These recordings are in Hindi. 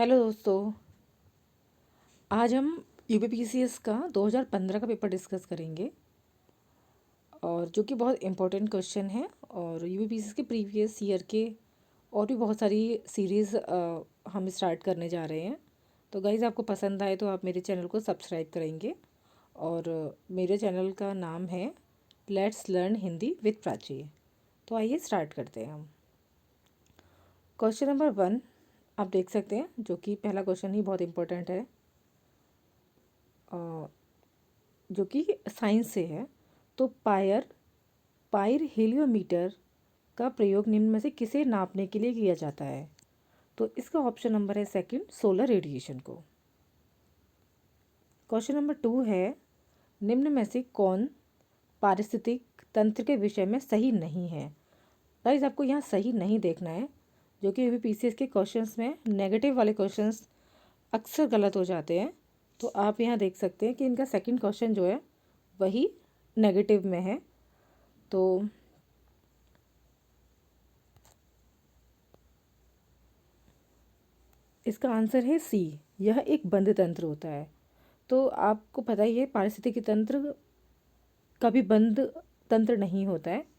हेलो दोस्तों। आज हम यूपीपीसीएस का 2015 का पेपर डिस्कस करेंगे और जो कि बहुत इम्पोर्टेंट क्वेश्चन है। और यूपीपीसीएस के प्रीवियस ईयर के और भी बहुत सारी सीरीज़ हम स्टार्ट करने जा रहे हैं। तो गाइज़, आपको पसंद आए तो आप मेरे चैनल को सब्सक्राइब करेंगे। और मेरे चैनल का नाम है let's learn Hindi with Prachi. तो आइए स्टार्ट करते हैं हम। क्वेश्चन नंबर 1 आप देख सकते हैं, जो कि पहला क्वेश्चन ही बहुत इम्पोर्टेंट है, जो कि साइंस से है। तो पायर हेलियोमीटर का प्रयोग निम्न में से किसे नापने के लिए किया जाता है? तो इसका ऑप्शन नंबर है सेकंड, सोलर रेडिएशन को। क्वेश्चन नंबर 2 है, निम्न में से कौन पारिस्थितिक तंत्र के विषय में सही नहीं है? गाइस, आपको यहाँ सही नहीं देखना है, जो कि यूपीपीसीएस के क्वेश्चंस में नेगेटिव वाले क्वेश्चंस अक्सर गलत हो जाते हैं। तो आप यहाँ देख सकते हैं कि इनका सेकंड क्वेश्चन जो है वही नेगेटिव में है। तो इसका आंसर है सी, यह एक बंद तंत्र होता है। तो आपको पता ही है, पारिस्थितिकी तंत्र कभी बंद तंत्र नहीं होता है।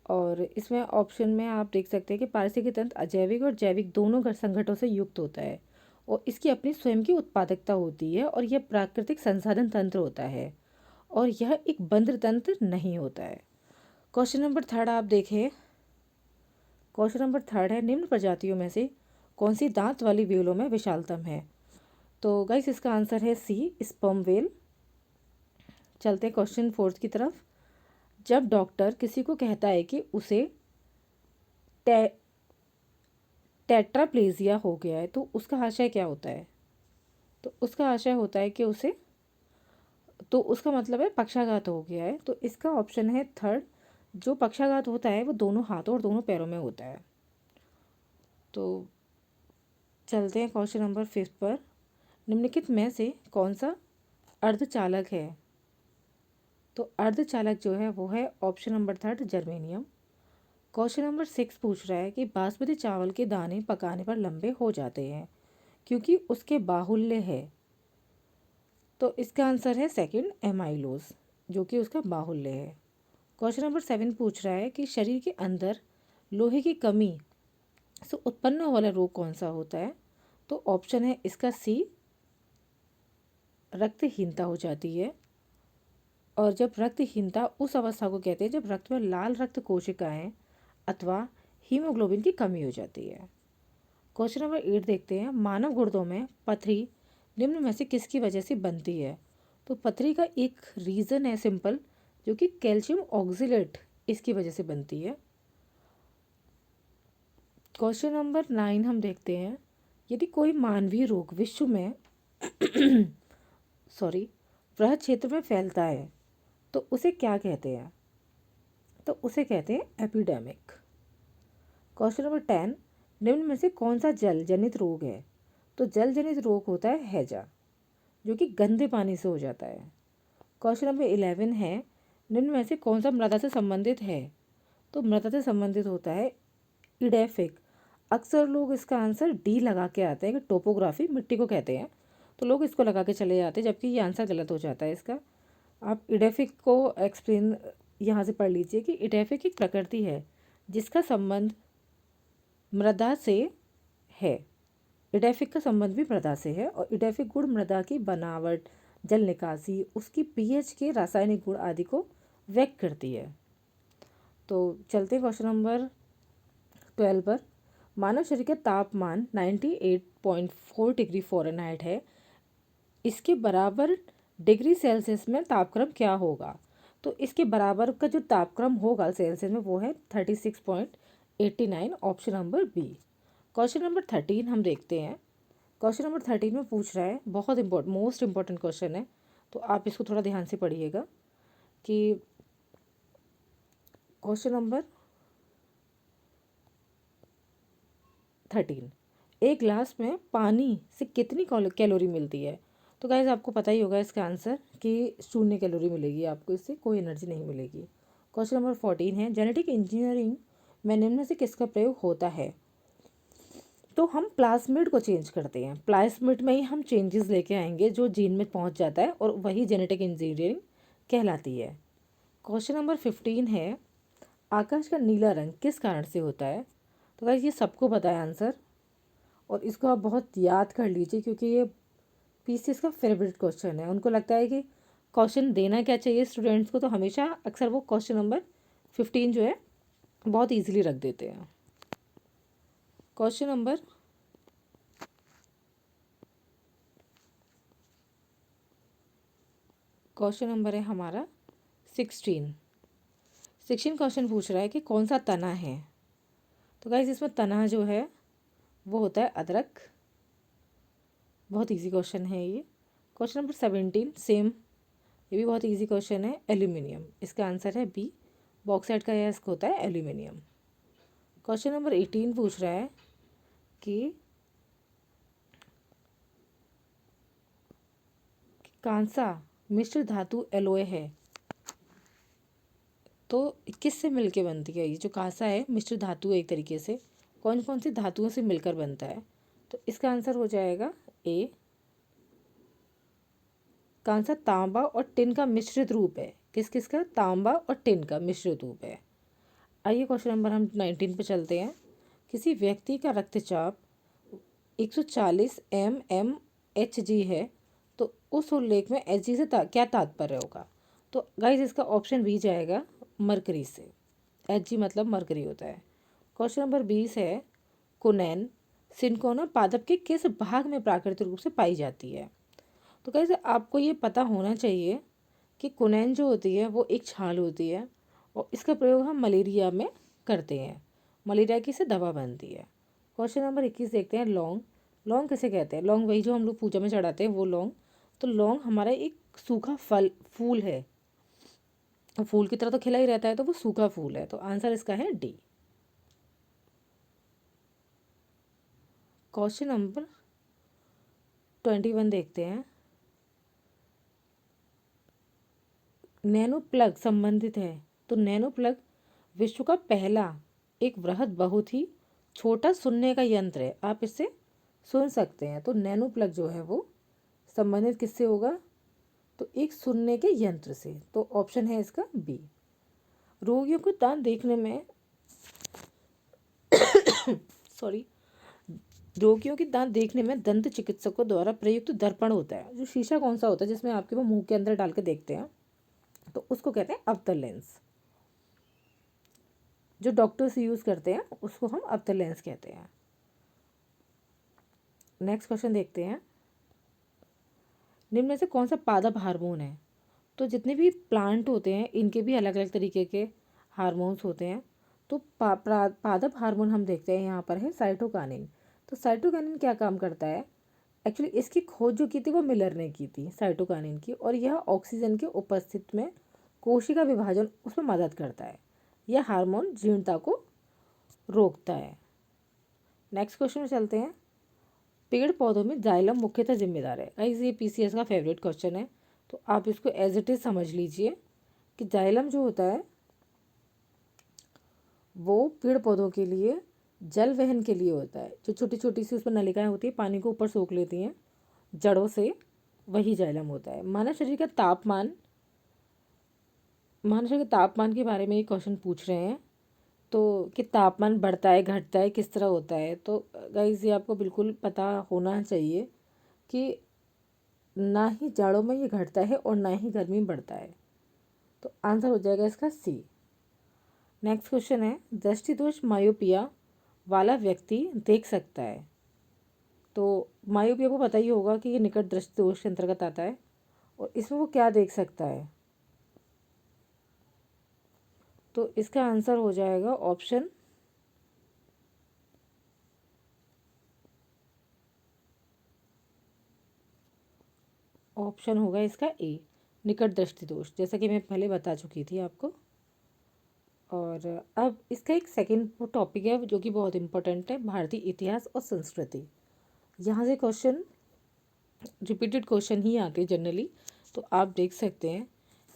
और इसमें ऑप्शन में आप देख सकते हैं कि पारिस्थितिकी तंत्र अजैविक और जैविक दोनों संगठनों से युक्त होता है और इसकी अपनी स्वयं की उत्पादकता होती है और यह प्राकृतिक संसाधन तंत्र होता है और यह एक बंद तंत्र नहीं होता है। क्वेश्चन नंबर 3 आप देखें। क्वेश्चन नंबर 3 है, निम्न प्रजातियों में से कौन सी दांत वाली व्हेलों में विशालतम है? तो गाइस, इसका आंसर है सी, स्पर्म व्हेल। चलते हैं क्वेश्चन 4 की तरफ। जब डॉक्टर किसी को कहता है कि उसे टे, टेट्राप्लेजिया हो गया है, तो उसका आशय क्या होता है? तो उसका आशय होता है कि उसे, तो उसका मतलब है पक्षाघात हो गया है। तो इसका ऑप्शन है थर्ड, जो पक्षाघात होता है वो दोनों हाथों और दोनों पैरों में होता है। तो चलते हैं क्वेश्चन नंबर 5 पर। निम्नलिखित में से कौन सा अर्धचालक है? तो अर्धचालक जो है वो है option number 3 germanium. Question number 6 पूछ रहा है कि बासमती चावल के दाने पकाने पर लंबे हो जाते हैं क्योंकि उसके बाहुल्य है। तो इसका आंसर है सेकंड, एमाइलोज, जो कि उसका बाहुल्य है। क्वेश्चन नंबर 7 पूछ रहा है कि शरीर के अंदर लोहे की कमी से उत्पन्न वाला रोग कौन सा होता है? तो ऑप्शन है इसका सी, रक्तहीनता हो जाती है। और जब रक्तहीनता उस अवस्था को कहते हैं जब रक्त में लाल रक्त कोशिकाएं अथवा हीमोग्लोबिन की कमी हो जाती है। क्वेश्चन नंबर 8 देखते हैं, मानव गुर्दों में पथरी निम्न में से किसकी वजह से बनती है? तो पथरी का एक रीज़न है सिंपल, जो कि कैल्शियम ऑक्जिलेट इसकी वजह से बनती है। क्वेश्चन नंबर 9 हम देखते हैं, यदि कोई मानवीय रोग विश्व में सॉरी वृहद क्षेत्र में फैलता है तो उसे क्या कहते हैं? तो उसे कहते हैं एपिडेमिक। क्वेश्चन नंबर 10, निम्न में से कौन सा जल जनित रोग है? तो जल जनित रोग होता है हैजा, जो कि गंदे पानी से हो जाता है। क्वेश्चन नंबर 11 है, निम्न में से कौन सा मृदा से संबंधित है? तो मृदा से संबंधित होता है इडेफिक। अक्सर लोग इसका आंसर डी लगा के आते हैं कि टोपोग्राफी मिट्टी को कहते हैं, तो लोग इसको लगा के चले जाते हैं, जबकि ये आंसर गलत हो जाता है इसका। आप इडेफिक को एक्सप्लेन यहाँ से पढ़ लीजिए कि इडेफिक एक प्रकृति है जिसका संबंध मृदा से है। इडेफिक का संबंध भी मृदा से है और इडेफिक गुण मृदा की बनावट, जल निकासी, उसकी पीएच के रासायनिक गुण आदि को व्यक्त करती है। तो चलते क्वेश्चन नंबर 12 पर। मानव शरीर का तापमान 98.4 डिग्री फ़ारेनहाइट है, इसके बराबर डिग्री सेल्सियस में तापक्रम क्या होगा? तो इसके बराबर का जो तापक्रम होगा सेल्सियस में वो है 36.89, option number B. Question number 13 हम देखते हैं। क्वेश्चन नंबर 13 में पूछ रहा है, बहुत मोस्ट इम्पॉर्टेंट क्वेश्चन है, तो आप इसको थोड़ा ध्यान से पढ़िएगा कि क्वेश्चन नंबर 13, एक गिलास में पानी से कितनी कैलोरी मिलती है? तो गाइस, आपको पता ही होगा इसका आंसर कि 0 कैलोरी मिलेगी आपको, इससे कोई एनर्जी नहीं मिलेगी। क्वेश्चन नंबर 14 है, जेनेटिक इंजीनियरिंग में निम्न में से किसका प्रयोग होता है? तो हम प्लाज्मिड को चेंज करते हैं, प्लाज्मिड में ही हम चेंजेस लेके आएंगे जो जीन में पहुंच जाता है और वही जेनेटिक इंजीनियरिंग कहलाती है। क्वेश्चन नंबर 15 है, आकाश का नीला रंग किस कारण से होता है? तो गाइस ये सबको पता है आंसर, और इसको आप बहुत याद कर लीजिए क्योंकि ये पीसीएस का फेवरेट क्वेश्चन है। उनको लगता है कि क्वेश्चन देना क्या चाहिए स्टूडेंट्स को, तो हमेशा अक्सर वो क्वेश्चन नंबर 15 जो है बहुत ईजिली रख देते हैं। क्वेश्चन नंबर है हमारा 16 क्वेश्चन पूछ रहा है कि कौन सा तना है? तो गाइस इसमें तना जो है वो होता है अदरक। बहुत इजी क्वेश्चन है ये। क्वेश्चन नंबर 17 सेम, ये भी बहुत इजी क्वेश्चन है, एल्यूमिनियम। इसका आंसर है बी, बॉक्साइट का यह होता है एल्यूमिनियम। क्वेश्चन नंबर 18 पूछ रहा है कि कांसा मिश्र धातु एलोय है तो किससे मिलके बनती है? ये जो कांसा है मिश्र धातु है एक तरीके से, कौन कौन सी धातुओं से मिलकर बनता है? तो इसका आंसर हो जाएगा ए, कांसा तांबा और टिन का मिश्रित रूप है। किस किस का? तांबा और टिन का मिश्रित रूप है। आइए क्वेश्चन नंबर हम 19 पे चलते हैं। किसी व्यक्ति का रक्तचाप 140 mmHg है तो उस उल्लेख में Hg से क्या तात्पर्य होगा? तो गाइज इसका ऑप्शन बी जाएगा मरकरी से। Hg मतलब मरकरी होता है। क्वेश्चन नंबर 20 है, कुनैन सिनकोना पादप के किस भाग में प्राकृतिक रूप से पाई जाती है? तो गाइज आपको ये पता होना चाहिए कि कुनैन जो होती है वो एक छाल होती है और इसका प्रयोग हम मलेरिया में करते हैं। मलेरिया की से दवा बनती है। क्वेश्चन नंबर 21 देखते हैं, लौंग। लौंग किसे कहते हैं? लौंग वही जो हम लोग पूजा में चढ़ाते हैं वो लौंग। तो लौंग हमारा एक सूखा फूल है, फूल की तरह तो खिला ही रहता है, तो वो सूखा फूल है। तो आंसर इसका है डी। क्वेश्चन नंबर 21 देखते हैं, नैनो प्लग संबंधित है। तो नैनो प्लग विश्व का पहला एक वृहद बहुत ही छोटा सुनने का यंत्र है, आप इससे सुन सकते हैं। तो नैनो प्लग जो है वो संबंधित किससे होगा? तो एक सुनने के यंत्र से। तो ऑप्शन है इसका बी। रोगियों को दांत देखने में सॉरी रोगियों के दांत देखने में दंत चिकित्सकों द्वारा प्रयुक्त दर्पण होता है। जो शीशा कौन सा होता है जिसमें आपके वो मुंह के अंदर डाल के देखते हैं, तो उसको कहते हैं अवतल लेंस। जो डॉक्टर्स यूज़ करते हैं उसको हम अवतल लेंस कहते हैं। नेक्स्ट क्वेश्चन देखते हैं, निम्न में से कौन सा पादप हार्मोन है? तो जितने भी प्लांट होते हैं इनके भी अलग अलग तरीके के हार्मोन्स होते हैं। तो पादप हार्मोन हम देखते हैं यहाँ पर है साइटोकानिन। तो साइटोकानिन क्या काम करता है? एक्चुअली इसकी खोज जो की थी वो मिलर ने की थी साइटोकानिन की, और यह ऑक्सीजन के उपस्थिति में कोशिका विभाजन उसमें मदद करता है। यह हार्मोन जीर्णता को रोकता है। नेक्स्ट क्वेश्चन में चलते हैं, पेड़ पौधों में जाइलम मुख्यतः जिम्मेदार है। गाइस ये पीसीएस का फेवरेट क्वेश्चन है, तो आप इसको एज इट इज़ समझ लीजिए कि जाइलम जो होता है वो पेड़ पौधों के लिए जल वहन के लिए होता है। जो छोटी छोटी सी उसमें नलिकाएं होती है पानी को ऊपर सोख लेती हैं जड़ों से, वही जाइलम होता है। मानव शरीर के तापमान के बारे में ये क्वेश्चन पूछ रहे हैं, तो कि तापमान बढ़ता है घटता है किस तरह होता है? तो गाइस ये आपको बिल्कुल पता होना चाहिए कि ना ही जाड़ों में ये घटता है और ना ही गर्मी में बढ़ता है। तो आंसर हो जाएगा इसका सी। नेक्स्ट क्वेश्चन है, दृष्टि दोष मायोपिया वाला व्यक्ति देख सकता है। तो मायोपिया को पता ही होगा कि ये निकट दृष्टि दोष के अंतर्गत आता है, और इसमें वो क्या देख सकता है? तो इसका आंसर हो जाएगा ऑप्शन होगा इसका ए, निकट दृष्टि दोष, जैसा कि मैं पहले बता चुकी थी आपको। और अब इसका एक सेकंड टॉपिक है जो कि बहुत इम्पोर्टेंट है, भारतीय इतिहास और संस्कृति। यहाँ से क्वेश्चन रिपीटेड क्वेश्चन ही आते हैं जनरली। तो आप देख सकते हैं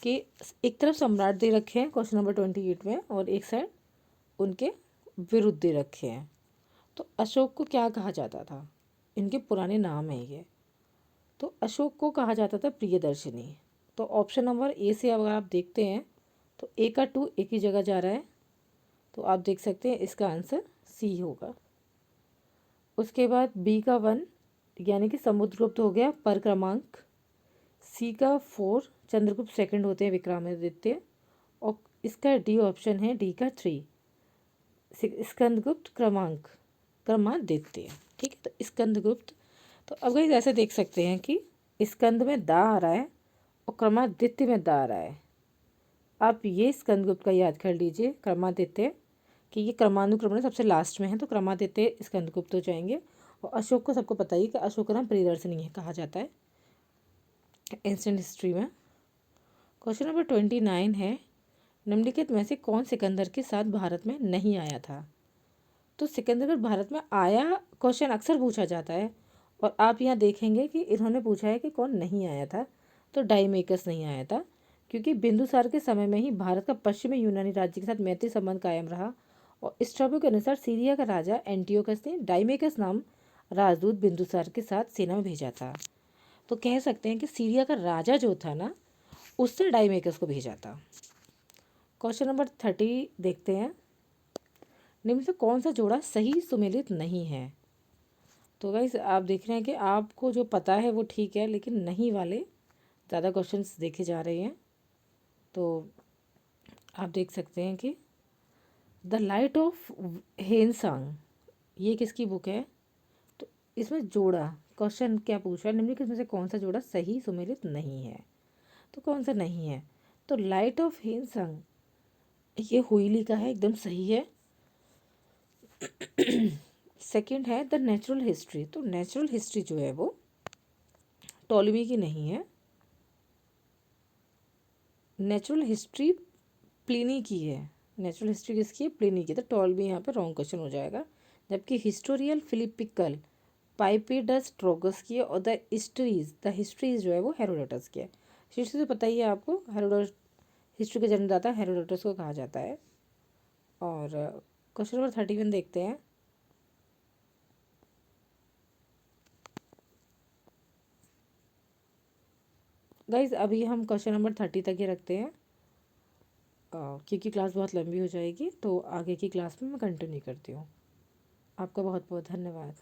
कि एक तरफ सम्राट दे रखे हैं क्वेश्चन नंबर 28 में, और एक साइड उनके विरुद्ध दे रखे हैं। तो अशोक को क्या कहा जाता था? इनके पुराने नाम है ये। तो अशोक को कहा जाता था प्रियदर्शनी। तो ऑप्शन नंबर ए से अगर आप देखते हैं तो ए का 2 एक ही जगह जा रहा है, तो आप देख सकते हैं इसका आंसर सी होगा। उसके बाद बी का 1 यानी कि समुद्रगुप्त हो गया पर क्रमांक। सी का 4 चंद्रगुप्त सेकंड होते हैं विक्रमादित्य। और इसका डी ऑप्शन है डी का 3 स्कंदगुप्त क्रमादित्य। ठीक है, तो स्कंदगुप्त। तो अब गाइस ऐसे देख सकते हैं कि स्कंद में दा आ रहा है और क्रमादित्य में दा आ रहा है। आप ये स्कंदगुप्त का याद कर लीजिए, क्रमादित्य कि ये क्रमानुक्रम में सबसे लास्ट में है, तो क्रमादित्य स्कंदगुप्त हो जाएंगे। और अशोक को सबको पता ही कि अशोक का नाम प्रियदर्शनी है कहा जाता है एंशिएंट हिस्ट्री में। क्वेश्चन नंबर 29 है, निम्नलिखित में से कौन सिकंदर के साथ भारत में नहीं आया था? तो सिकंदर भारत में आया क्वेश्चन अक्सर पूछा जाता है, और आप यहाँ देखेंगे कि इन्होंने पूछा है कि कौन नहीं आया था। तो डाइमेकस नहीं आया था, क्योंकि बिंदुसार के समय में ही भारत का पश्चिमी यूनानी राज्य के साथ मैत्री संबंध कायम रहा। और स्ट्रैबो के अनुसार सीरिया का राजा एंटियोकस ने डाइमेकस नाम राजदूत बिंदुसार के साथ सेना में भेजा था। तो कह सकते हैं कि सीरिया का राजा जो था ना, उससे डाइमेकस को भेजा था। क्वेश्चन नंबर 30 देखते हैं, निम्न से कौन सा जोड़ा सही सुमेलित नहीं है? तो गाइस आप देख रहे हैं कि आपको जो पता है वो ठीक है, लेकिन नहीं वाले ज़्यादा क्वेश्चंस देखे जा रहे हैं। तो आप देख सकते हैं कि द लाइट ऑफ हेनसांग ये किसकी बुक है? तो इसमें जोड़ा क्वेश्चन क्या पूछ रहा है, निम्नलिखित में से कौन सा जोड़ा सही सुमेलित नहीं है? तो कौन सा नहीं है? तो लाइट ऑफ हेनसांग ये हुईली का है, एकदम सही है। सेकंड है द नेचुरल हिस्ट्री। तो नेचुरल हिस्ट्री जो है वो टॉलमी की नहीं है, नेचुरल हिस्ट्री प्लिनी की है। नेचुरल हिस्ट्री किसकी है? प्लिनी की। तो टॉलमी यहाँ पे रॉन्ग क्वेश्चन हो जाएगा। जबकि हिस्टोरियल फिलिपिकल पाइपेडस ट्रोगस की है, और द हिस्ट्रीज जो है वो हेरोडोटस की है। हिस्ट्री तो पता ही है आपको, हेरोडोटस हिस्ट्री का जन्मदाता हेरोडोटस को कहा जाता है। और क्वेश्चन नंबर 31 देखते हैं, गाइज अभी हम क्वेश्चन नंबर 30 तक ही रखते हैं, क्योंकि क्लास बहुत लंबी हो जाएगी। तो आगे की क्लास में मैं कंटिन्यू करती हूँ। आपका बहुत बहुत धन्यवाद।